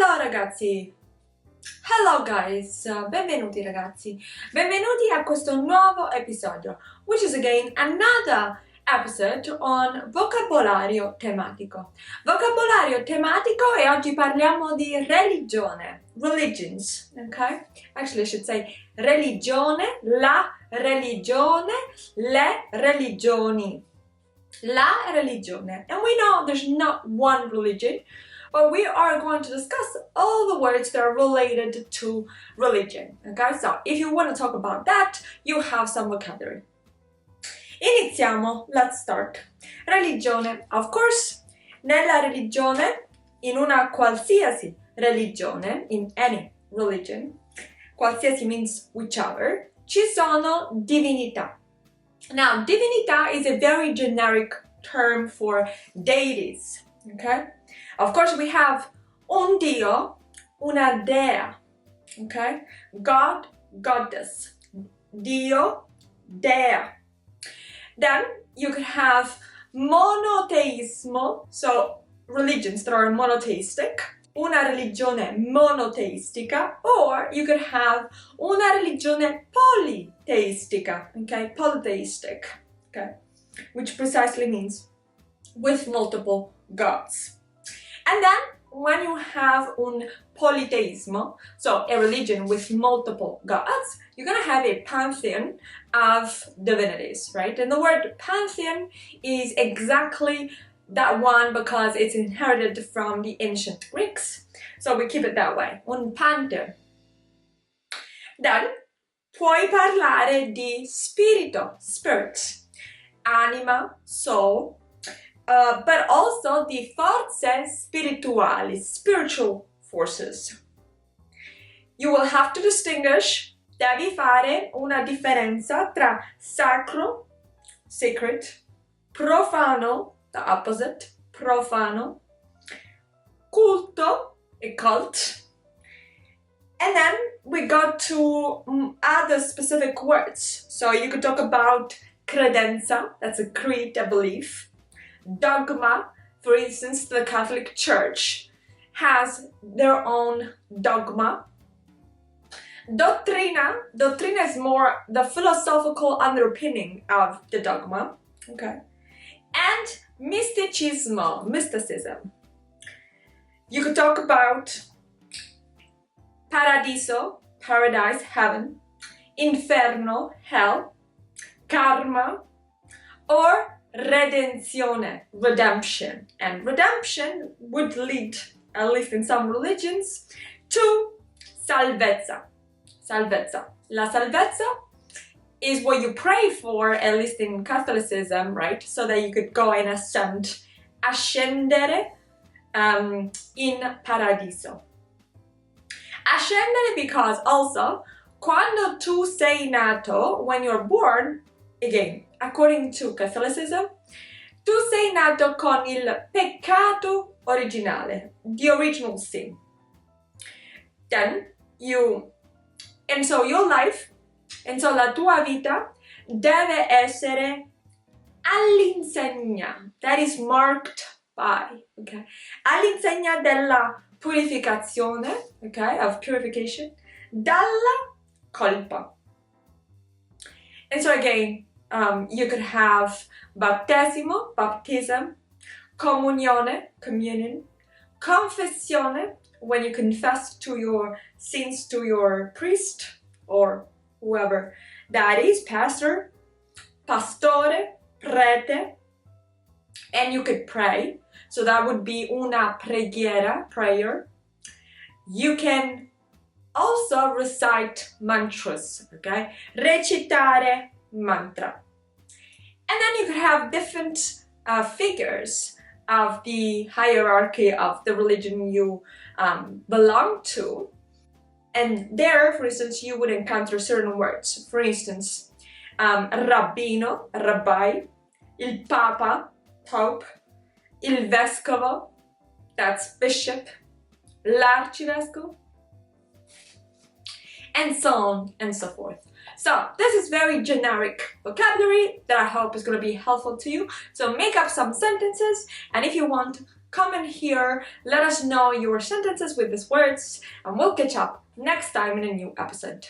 Hello ragazzi! Hello guys! Benvenuti ragazzi! Benvenuti a questo nuovo episodio, which is again another episode on vocabolario tematico. Vocabolario tematico e oggi parliamo di religione, religions, ok? Actually I should say religione, la religione, le religioni. La religione. And we know there's not one religion, but we are going to discuss all the words that are related to religion. Okay, so if you want to talk about that, you have some vocabulary. Iniziamo, let's start. Religione, of course, nella religione, in una qualsiasi religione, in any religion, qualsiasi means whichever, ci sono divinità. Now, divinità is a very generic term for deities, okay? Of course, we have un dio, una dea, okay? God, goddess, dio, dea. Then you could have monoteismo, so religions that are monotheistic, una religione monoteistica, or you could have una religione polytheistica, okay, polytheistic, okay, which precisely means with multiple gods. And then when you have un polytheismo, so a religion with multiple gods, you're gonna have a pantheon of divinities, right? And the word pantheon is exactly that one because it's inherited from the ancient Greeks. So we keep it that way, un pantheon. Then puoi parlare di spirito, spirit, anima, soul, but also di forze spirituali, spiritual forces. You will have to distinguish, devi fare una differenza tra sacro, sacred, profano, the opposite, profano, culto, a cult, and then we got to other specific words. So you could talk about credenza, that's a creed, a belief. Dogma, for instance, the Catholic Church has their own dogma. Dottrina is more the philosophical underpinning of the dogma, okay? And mysticismo, mysticism. You could talk about paradiso, paradise, heaven, inferno, hell, karma, or redenzione, redemption. And redemption would lead, at least in some religions, to salvezza. Salvezza. La salvezza is what you pray for, at least in Catholicism, right? So that you could go and ascendere in paradiso. Ascendere because also, quando tu sei nato, when you're born, again, according to Catholicism, tu sei nato con il peccato originale, the original sin. Then your life, la tua vita deve essere all'insegna, that is marked by, okay? All'insegna della purificazione, okay, of purification, dalla colpa. And so again, you could have battesimo, baptism, comunione, communion, confessione, when you confess to your sins to your priest or whoever that is, pastor, pastore, prete, and you could pray. So that would be una preghiera, prayer. You can also recite mantras, okay? Recitare mantra. And then you could have different figures of the hierarchy of the religion you belong to. And there, for instance, you would encounter certain words. For instance, rabbino, rabbi, il papa, pope, il vescovo, that's bishop, l'arcivescovo, and so on and so forth. So this is very generic vocabulary that I hope is going to be helpful to you. So make up some sentences, and if you want, comment here, let us know your sentences with these words, and we'll catch up next time in a new episode.